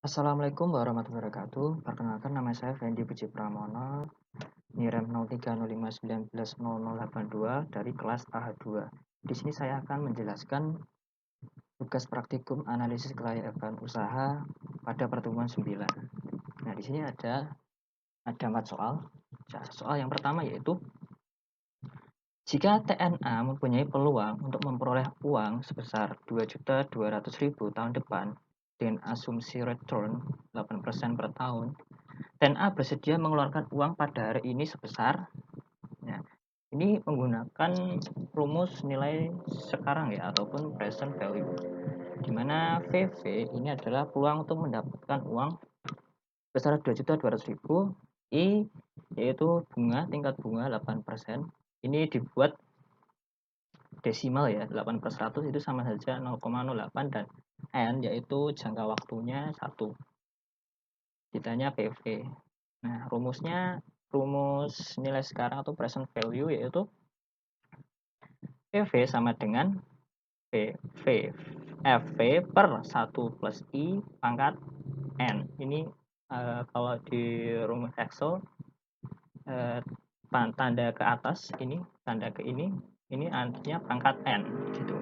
Assalamualaikum warahmatullahi wabarakatuh. Perkenalkan nama saya Fendi Puji Pramono, NIREM 0305190082 dari kelas AH2. Di sini saya akan menjelaskan tugas praktikum analisis kelayakan usaha pada pertemuan 9. Nah, di sini ada 4 soal. Soal yang pertama yaitu jika TNA mempunyai peluang untuk memperoleh uang sebesar 2.200.000 tahun depan dengan asumsi return 8% per tahun, TNA bersedia mengeluarkan uang pada hari ini sebesar, ya, ini menggunakan rumus nilai sekarang ya, ataupun present value, di mana VV ini adalah peluang untuk mendapatkan uang sebesar 2.200.000, I yaitu tingkat bunga 8%, ini dibuat desimal ya, 8/100 itu sama saja 0,08, dan N yaitu jangka waktunya 1. Ditanya PV. Nah, rumus nilai sekarang atau present value yaitu PV sama dengan PV FV per 1 plus I pangkat N. Ini kalau di rumus Excel, tanda ke atas ini, tanda ke ini artinya pangkat N gitu.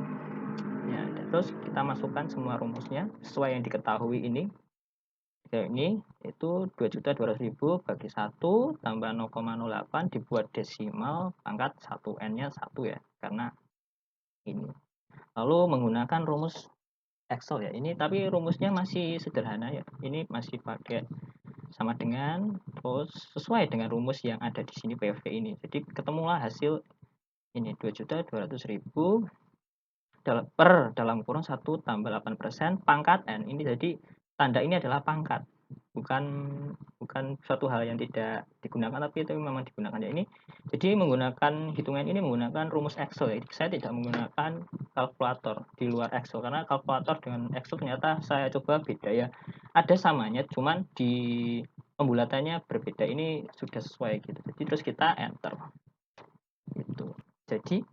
Ya, terus kita masukkan semua rumusnya sesuai yang diketahui ini. Ini itu 2.200.000 bagi 1 tambah 0,08 dibuat desimal pangkat 1 N-nya 1 ya, karena ini. Lalu menggunakan rumus Excel ya. Ini tapi rumusnya masih sederhana ya. Ini masih pakai sama dengan terus sesuai dengan rumus yang ada di sini PV ini. Jadi ketemulah hasil ini 2.200.000 dalam kurung 1 tambah 8% pangkat N. Ini jadi tanda ini adalah pangkat, bukan bukan suatu hal yang tidak digunakan, tapi itu memang digunakan ya. Ini jadi menggunakan hitungan ini menggunakan rumus Excel ya. Saya tidak menggunakan kalkulator di luar Excel, karena kalkulator dengan Excel ternyata saya coba beda ya, ada samanya cuman di pembulatannya berbeda. Ini sudah sesuai gitu, jadi terus kita enter gitu. Jadi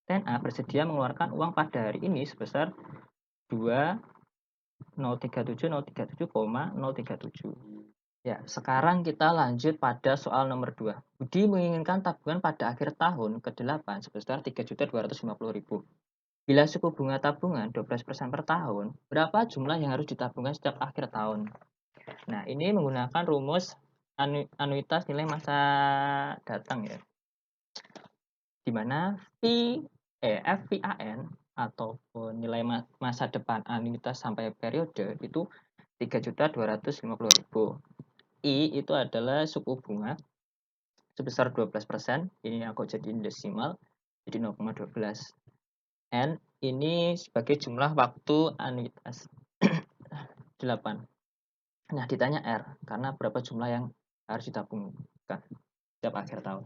TNA bersedia mengeluarkan uang pada hari ini sebesar 2.037.037,037. Ya, sekarang kita lanjut pada soal nomor 2. Budi menginginkan tabungan pada akhir tahun ke-8 sebesar 3.250.000. Bila suku bunga tabungan 12% per tahun, berapa jumlah yang harus ditabungkan setiap akhir tahun? Nah, ini menggunakan rumus anuitas nilai masa datang ya, di mana FVAN ataupun nilai masa depan anuitas sampai periode itu 3.250.000. I itu adalah suku bunga sebesar 12%, ini aku jadiin desimal jadi 0,12. N ini sebagai jumlah waktu anuitas 8. Nah, ditanya R karena berapa jumlah yang harus ditabungkan setiap akhir tahun.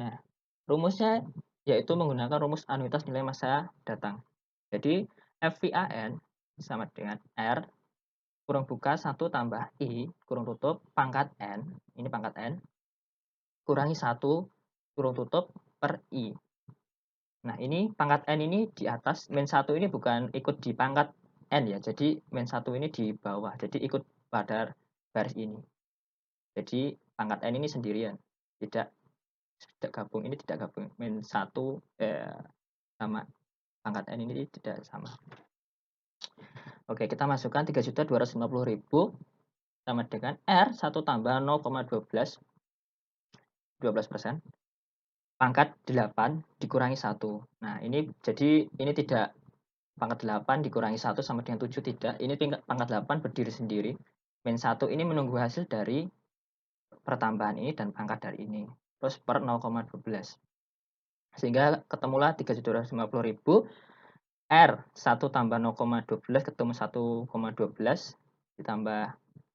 Nah, rumusnya yaitu menggunakan rumus anuitas nilai masa datang. Jadi FVAN sama dengan R kurang buka 1 tambah I kurang tutup pangkat N, ini pangkat N, kurangi 1 kurung tutup per I. Nah, ini pangkat N ini di atas, min 1 ini bukan ikut di pangkat N ya, jadi min 1 ini di bawah, jadi ikut pada baris ini. Jadi pangkat N ini sendirian, tidak gabung, ini tidak gabung, min 1 sama pangkat N ini tidak sama. Oke, kita masukkan 3.250.000 sama dengan R 1 tambah 0,12, 12%, pangkat 8 dikurangi 1. Nah, ini jadi ini tidak pangkat 8 dikurangi 1 sama dengan 7, tidak. Ini pangkat 8 berdiri sendiri. Min 1 ini menunggu hasil dari pertambahan ini dan pangkat dari ini. Terus per 0,12. Sehingga ketemulah 3.250.000. R 1 tambah 0,12 ketemu 1,12 ditambah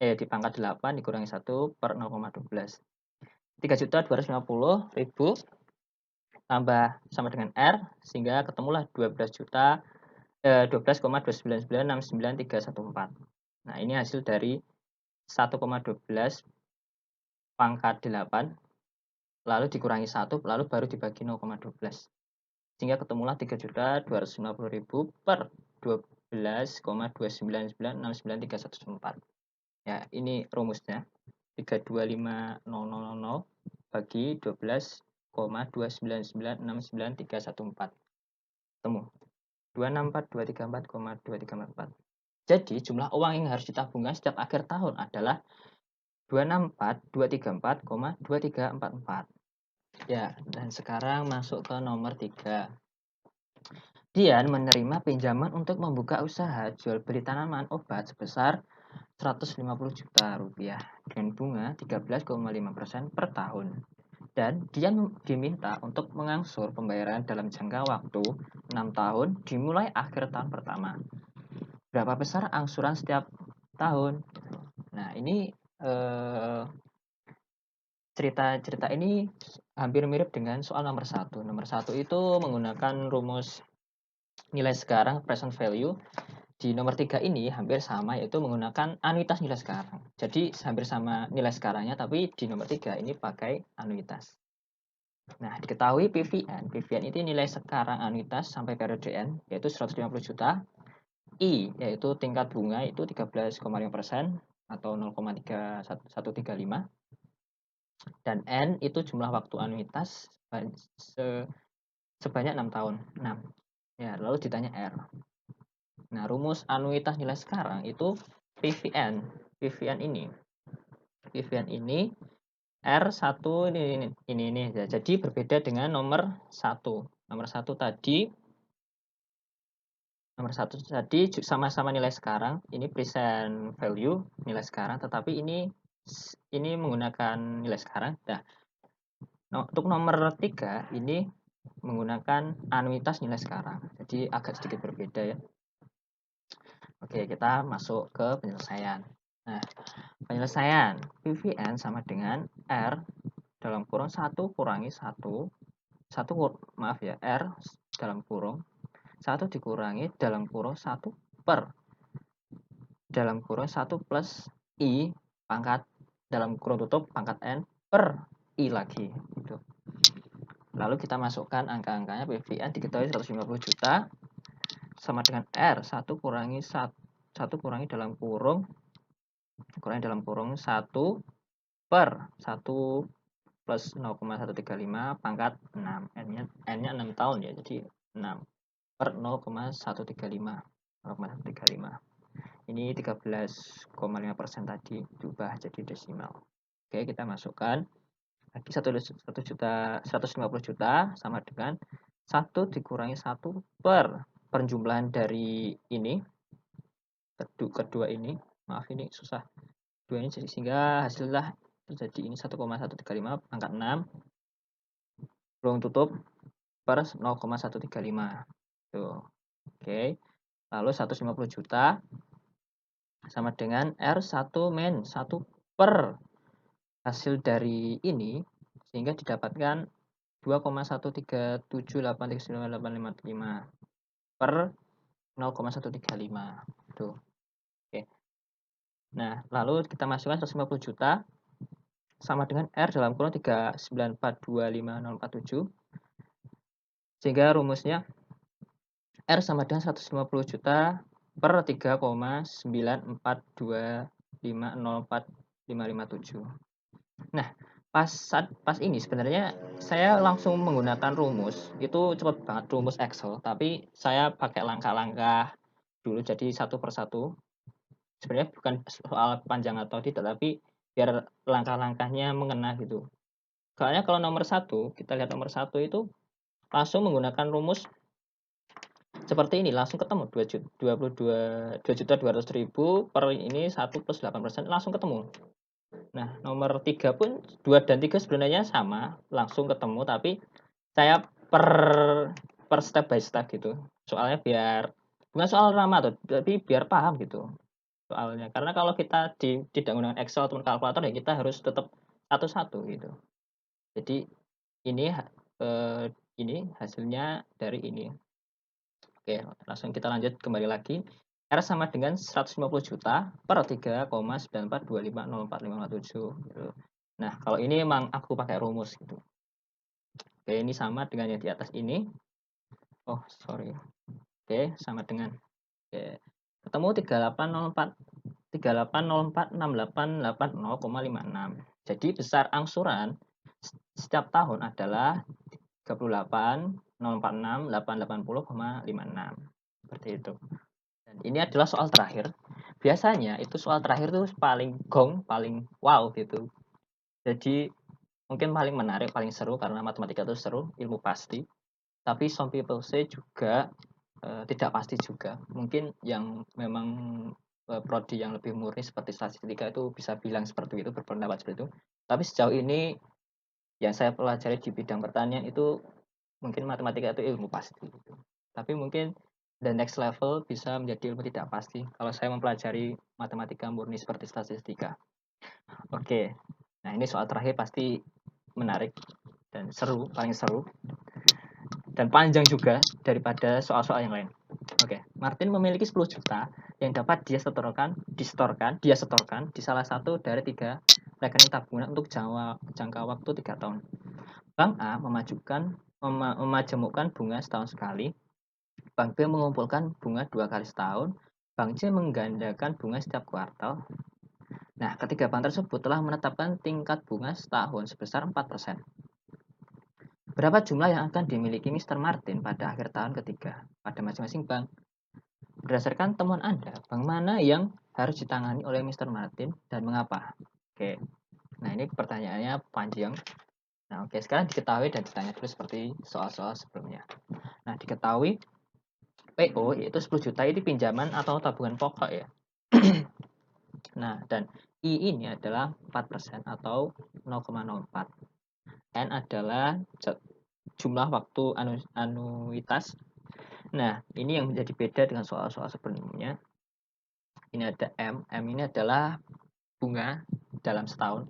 di pangkat 8 dikurangi 1 per 0,12. 3.250.000 tambah sama dengan R sehingga ketemulah 12,29969.314. Nah, ini hasil dari 1,12 pangkat 8 lalu dikurangi 1 lalu baru dibagi 0,12. Sehingga ketemulah 3.250.000 per 12,2996939,314. Ya, ini rumusnya. 325.000 bagi 12,299699314. Temu. 264.234,234. Jadi jumlah uang yang harus ditabungkan setiap akhir tahun adalah 264.234,2344. Ya, dan sekarang masuk ke nomor 3. Dian menerima pinjaman untuk membuka usaha jual beli tanaman obat sebesar 150 juta rupiah dengan bunga 13,5% per tahun. Dan Dian diminta untuk mengangsur pembayaran dalam jangka waktu 6 tahun dimulai akhir tahun pertama. Berapa besar angsuran setiap tahun? Nah, ini cerita-cerita ini hampir mirip dengan soal nomor 1. Nomor 1 itu menggunakan rumus nilai sekarang present value. Di nomor 3 ini hampir sama, yaitu menggunakan anuitas nilai sekarang. Jadi hampir sama nilai sekarangnya, tapi di nomor 3 ini pakai anuitas. Nah, diketahui PVN. PVN itu nilai sekarang anuitas sampai periode N, yaitu 150 juta. I, yaitu tingkat bunga itu 13,5% atau 0,3135. Dan N itu jumlah waktu anuitas sebanyak 6 tahun. 6. Ya, lalu ditanya R. Nah, rumus anuitas nilai sekarang itu PVN. PVN ini R1 ini ya. Jadi berbeda dengan nomor 1. Nomor 1 tadi sama-sama nilai sekarang, ini present value nilai sekarang, tetapi ini menggunakan nilai sekarang. Nah, untuk nomor 3 ini menggunakan anuitas nilai sekarang. Jadi agak sedikit berbeda ya. Oke, kita masuk ke penyelesaian. Nah, penyelesaian PVN sama dengan R dalam kurung 1 kurangi 1, maaf ya, R dalam kurung 1 dikurangi dalam kurung 1 per dalam kurung 1 plus I pangkat dalam kurung tutup pangkat N per I lagi. Gitu. Lalu kita masukkan angka-angkanya. PVN diketahui 150 juta sama dengan R 1 kurangi dalam kurung 1 per 1 plus 0,135 pangkat 6. N-nya 6 tahun ya, jadi 6 per 0,135. Ini 13,5% tadi diubah jadi desimal. Oke, kita masukkan lagi 150 juta sama dengan 1 dikurangi 1 per penjumlahan dari ini kedua ini, maaf ini susah, dua ini, sehingga hasilnya jadi ini 1,135 pangkat 6 kurung tutup per 0,135 tuh. Oke, lalu 150 juta sama dengan R1 min 1 per hasil dari ini, sehingga didapatkan 2,137839855 per 0,135 tuh. Oke. Nah, lalu kita masukkan 150 juta sama dengan R dalam kurung 3942547, sehingga rumusnya R sama dengan 150 juta per 3,942504557. Nah, pas ini sebenarnya saya langsung menggunakan rumus, itu cepat banget, rumus Excel, tapi saya pakai langkah-langkah dulu, jadi satu persatu. Sebenarnya bukan soal panjang atau tidak, tapi biar langkah-langkahnya mengena gitu. Soalnya kalau nomor 1, kita lihat nomor 1 itu langsung menggunakan rumus seperti ini, langsung ketemu 2.200.000 per ini 1 plus 8%, langsung ketemu. Nah, nomor 3 pun 2 dan 3 sebenarnya sama, langsung ketemu, tapi saya per step by step gitu. Soalnya biar bukan soal lama tuh, tapi biar paham gitu soalnya. Karena kalau kita tidak menggunakan Excel atau kalkulator ya kita harus tetap satu-satu gitu. Jadi ini eh, ini hasilnya dari ini. Oke, langsung kita lanjut kembali lagi. R sama dengan 150 juta per 3,942504557 gitu. Nah, kalau ini emang aku pakai rumus gitu. Oke, ini sama dengan yang di atas ini. Oh, sorry. Oke, sama dengan Oke. Ketemu 3804 6804 6880,56. Jadi besar angsuran setiap tahun adalah 38046880,56. Seperti itu. Dan ini adalah soal terakhir. Biasanya itu soal terakhir itu paling gong, paling wow gitu. Jadi mungkin paling menarik, paling seru karena matematika itu seru, ilmu pasti. Tapi some people say juga tidak pasti juga. Mungkin yang memang prodi yang lebih murni seperti statistika itu bisa bilang seperti itu, berpendapat seperti itu. Tapi sejauh ini yang saya pelajari di bidang pertanian itu mungkin matematika itu ilmu pasti gitu. Tapi mungkin the next level bisa menjadi ilmu tidak pasti kalau saya mempelajari matematika murni seperti statistika. Oke. Nah, ini soal terakhir pasti menarik dan seru, paling seru dan panjang juga daripada soal-soal yang lain. Oke, Martin memiliki 10 juta yang dapat dia setorkan di salah satu dari 3 rekening tabungan untuk jangka waktu 3 tahun. Bank A memajemukkan bunga setahun sekali, Bank B mengumpulkan bunga 2 kali setahun, Bank C menggandakan bunga setiap kuartal. Nah, ketiga bank tersebut telah menetapkan tingkat bunga setahun sebesar 4%. Berapa jumlah yang akan dimiliki Mr. Martin pada akhir tahun ketiga pada masing-masing bank? Berdasarkan temuan Anda, bank mana yang harus ditangani oleh Mr. Martin dan mengapa? Oke, nah ini pertanyaannya panjang. Nah, oke, sekarang diketahui dan ditanya dulu seperti soal-soal sebelumnya. Nah, diketahui PO yaitu 10 juta itu pinjaman atau tabungan pokok ya. Nah, dan I ini adalah 4% atau 0,04. N adalah jumlah waktu anuitas. Nah, ini yang menjadi beda dengan soal-soal sebelumnya. Ini ada M. M ini adalah bunga dalam setahun.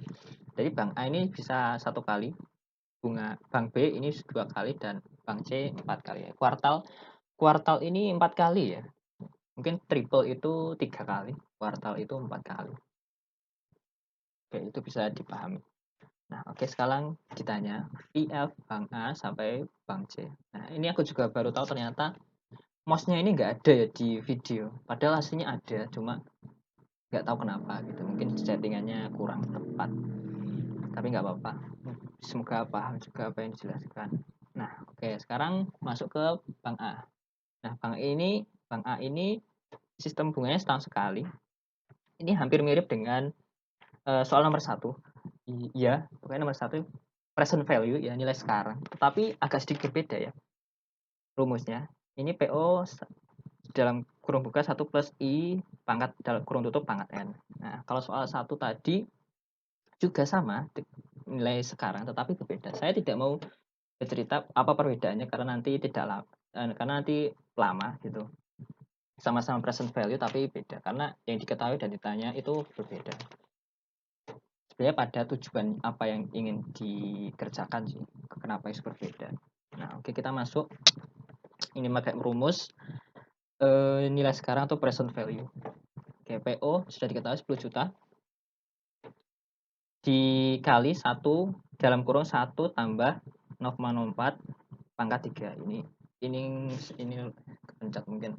Jadi Bank A ini bisa 1 kali bunga, Bank B ini 2 kali, dan Bank C 4 kali ya. Kuartal ini 4 kali ya. Mungkin triple itu 3 kali, kuartal itu 4 kali. Oke, itu bisa dipahami. Nah, oke, sekarang ditanya VF Bank A sampai Bank C. Nah, ini aku juga baru tahu ternyata mouse-nya ini nggak ada ya di video. Padahal aslinya ada, cuma nggak tahu kenapa gitu. Mungkin settingannya kurang tepat. Tapi nggak apa-apa. Semoga paham juga apa yang dijelaskan. Nah, oke, sekarang masuk ke Bank A. Nah, Bank A ini sistem bunganya setahun sekali. Ini hampir mirip dengan soal nomor 1. Iya, pokoknya nomor 1 present value ya, nilai sekarang. Tetapi agak sedikit beda ya rumusnya. Ini PO dalam kurung buka 1 plus I pangkat dalam kurung tutup pangkat N. Nah, kalau soal 1 tadi juga sama nilai sekarang tetapi berbeda. Saya tidak mau bercerita apa perbedaannya karena nanti lama gitu. Sama-sama present value tapi beda karena yang diketahui dan ditanya itu berbeda. Sebenarnya pada tujuan apa yang ingin dikerjakan sih, kenapa itu berbeda. Nah, oke, kita masuk. Ini pakai rumus nilai sekarang atau present value. Oke, PO sudah diketahui 10 juta dikali 1 dalam kurung 1 tambah 0,04 pangkat 3. Ini kepencet mungkin.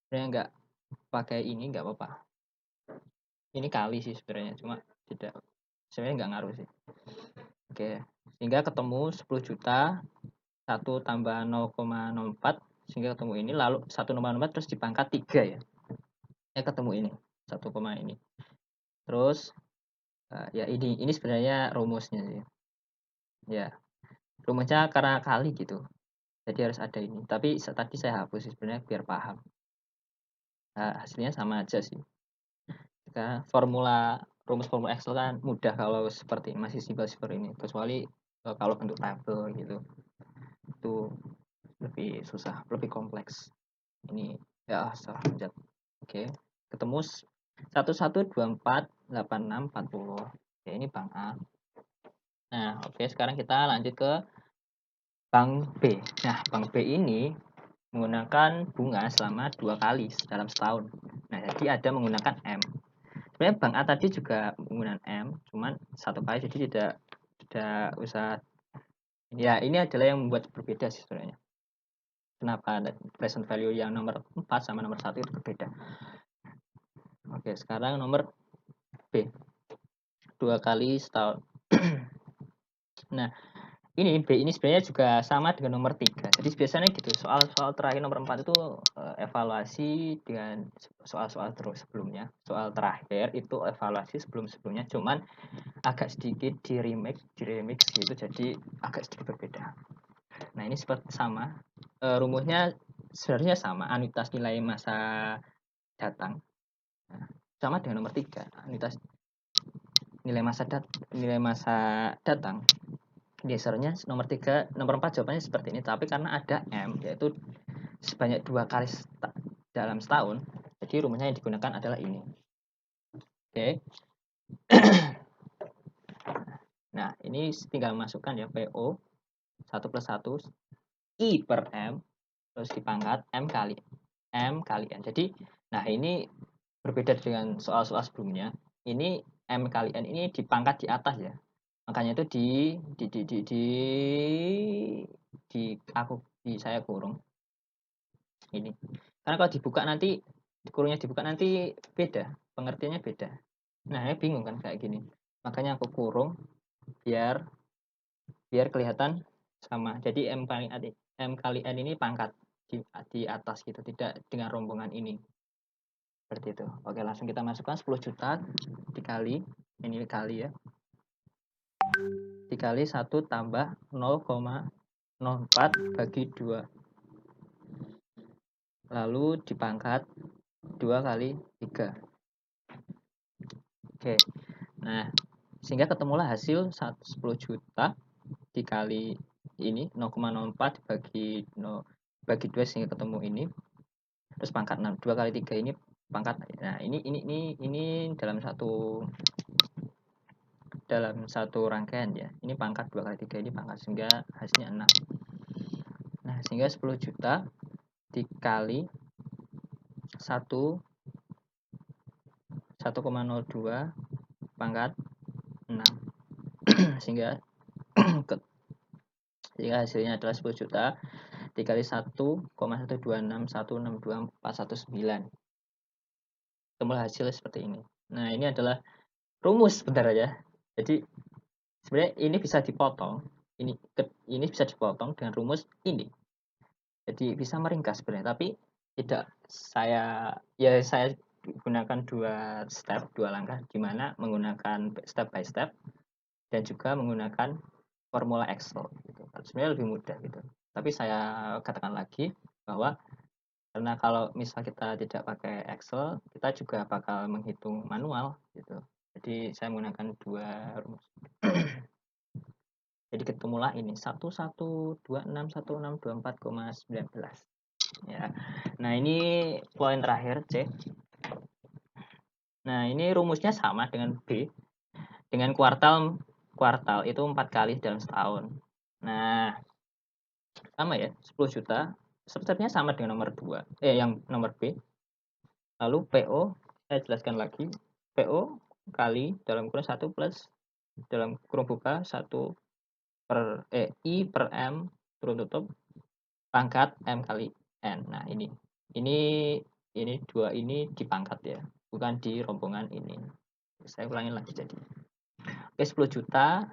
Sebenarnya nggak pakai ini nggak apa-apa. Ini kali sih sebenarnya, cuma tidak, sebenarnya nggak ngaruh sih. Oke, sehingga ketemu 10 juta 1 tambah 0,04 sehingga ketemu ini, lalu 1,04 terus dipangkat 3 ya. Ya ketemu ini 1, ini. Terus ya ini sebenarnya rumusnya sih. Ya, rumusnya karena kali gitu. Jadi harus ada ini. Tapi tadi saya hapus sih sebenarnya biar paham. Nah, hasilnya sama aja sih. Rumus formula Excel kan mudah kalau seperti ini, masih simpel seperti ini. Kecuali kalau bentuk tabel gitu. Itu lebih susah, lebih kompleks. Ini ya salah pencet. Oke. Ketemu 11248640. Oke, ini Bank A. Nah, oke, sekarang kita lanjut ke Bank B. Nah, Bank B ini menggunakan bunga selama 2 kali dalam setahun. Nah, jadi ada menggunakan M. Sebenarnya Bank A tadi juga menggunakan M, cuman 1 kali, jadi tidak usah. Ya, ini adalah yang membuat berbeda sih sebenarnya. kenapa present value yang nomor 4 sama nomor 1 itu berbeda. Oke, sekarang nomor B. 2 kali setahun. Nah, ini B ini sebenarnya juga sama dengan nomor 3. Jadi biasanya gitu, soal-soal terakhir nomor 4 itu evaluasi dengan soal-soal terus sebelumnya. Soal terakhir itu evaluasi sebelum-sebelumnya, cuman agak sedikit di remix gitu, jadi agak sedikit berbeda. Nah, ini seperti sama. Rumusnya sebenarnya sama, anuitas nilai masa datang. Nah, sama dengan nomor 3, anuitas nilai masa datang. Gesernya nomor 3, nomor 4 jawabannya seperti ini, tapi karena ada M, yaitu sebanyak 2 kali dalam setahun, jadi rumusnya yang digunakan adalah ini. Oke. Nah, ini tinggal masukkan ya, PO 1 plus 1 I per M, terus dipangkat M kali N. Jadi, nah ini berbeda dengan soal-soal sebelumnya. Ini M kali N ini dipangkat di atas ya. Makanya itu saya kurung ini. Karena kalau kurungnya dibuka nanti beda, pengertiannya beda. Nah, ini bingung kan kayak gini. Makanya aku kurung biar kelihatan sama. Jadi M kali N ini pangkat di atas gitu, tidak dengan rombongan ini. Seperti itu. Oke, langsung kita masukkan 10 juta dikali, ini kali ya. Dikali 1 tambah 0,04 bagi 2. Lalu dipangkat 2 kali 3. Oke. Nah, sehingga ketemulah hasil 10 juta dikali ini 0,04 bagi 2 sehingga ketemu ini. Terus pangkat 6, 2 kali 3 ini pangkat. Nah, ini dalam satu rangkaian ya. Ini pangkat 2 kali 3 ini pangkat, sehingga hasilnya 6. Nah, sehingga 10 juta dikali 1 1,02 pangkat 6. sehingga hasilnya adalah 10 juta dikali 1,126162419. Ketemulah hasil seperti ini. Nah, ini adalah rumus sebentar ya. Jadi sebenarnya ini bisa dipotong. Ini bisa dipotong dengan rumus ini. Jadi bisa meringkas sebenarnya, tapi tidak saya gunakan 2 langkah, di mana menggunakan step by step dan juga menggunakan formula Excel gitu. Sebenarnya lebih mudah gitu. Tapi saya katakan lagi bahwa karena kalau misal kita tidak pakai Excel, kita juga bakal menghitung manual gitu. Jadi saya menggunakan 2 rumus. Jadi ketemulah ini 11261624,19 ya. Nah, ini poin terakhir C. Nah, ini rumusnya sama dengan B. Dengan kuartal itu 4 kali dalam setahun. Nah, sama ya, 10 juta. Sebenarnya sama dengan nomor 2. Yang nomor B. Lalu PO, saya jelaskan lagi. PO kali dalam kurung 1 plus dalam kurung buka 1 per I per M turun tutup pangkat M kali N. Nah, ini 2 ini dipangkat ya, bukan di rombongan ini. Saya ulangi lagi jadi. Oke, 10 juta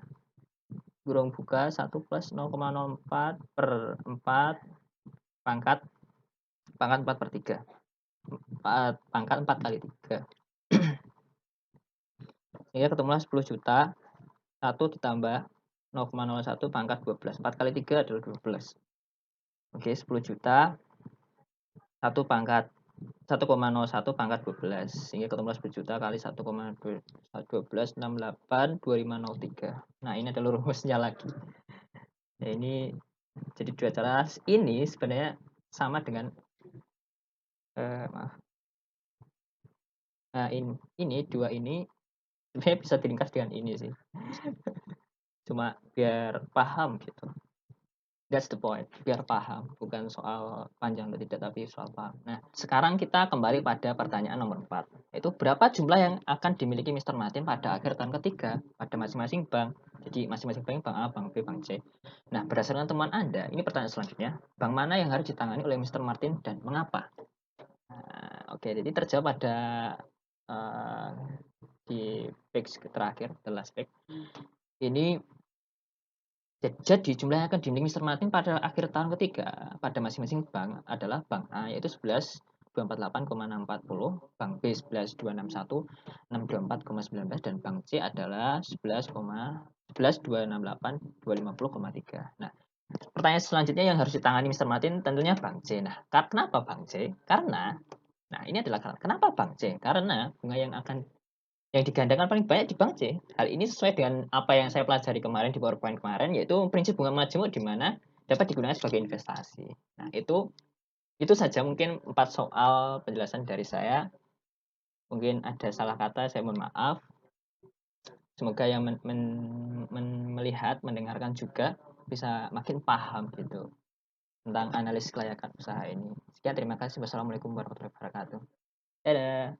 kurung buka 1 plus 0,04 per 4 pangkat 4 per 3. Pangkat 4 kali 3. Sehingga ketemulah 10 juta 1 ditambah 0,01 pangkat 12. 4 kali 3 adalah 12. Oke, 10 juta 1,01 pangkat 12, sehingga ketemu 10 juta kali 1,12682503. Nah, ini adalah rumusnya lagi. Ya, ini jadi 2 cara ini sebenarnya sama dengan maaf. Nah, ini 2 ini sebenarnya bisa diringkas dengan ini sih. Cuma biar paham gitu. That's the point, biar paham, bukan soal panjang atau tidak, tapi soal paham. Nah, sekarang kita kembali pada pertanyaan nomor 4, yaitu berapa jumlah yang akan dimiliki Mr. Martin pada akhir tahun ketiga pada masing-masing bank. Jadi masing-masing bank, bank A, bank B, bank C. Nah, berdasarkan temuan Anda, ini pertanyaan selanjutnya, bank mana yang harus ditangani oleh Mr. Martin dan mengapa? Nah, oke, jadi terjawab pada uh, di page terakhir, the last page. Ini jadi jumlah yang akan dimiliki Mr. Martin pada akhir tahun ketiga pada masing-masing bank adalah bank A yaitu 11.248,640, bank B 11.261, 624,19 dan bank C adalah 11,268,250,3. Nah, pertanyaan selanjutnya yang harus ditangani Mr. Martin tentunya bank C. Nah, kenapa bank C? Nah, ini adalah kenapa bank C? Karena bunga yang digandakan paling banyak di bank C. Hal ini sesuai dengan apa yang saya pelajari kemarin di PowerPoint kemarin, yaitu prinsip bunga majemuk di mana dapat digunakan sebagai investasi. Nah, itu saja mungkin 4 soal penjelasan dari saya. Mungkin ada salah kata, saya mohon maaf. Semoga yang melihat, mendengarkan juga bisa makin paham gitu tentang analisis kelayakan usaha ini. Sekian, terima kasih. Wassalamualaikum warahmatullahi wabarakatuh. Dadah.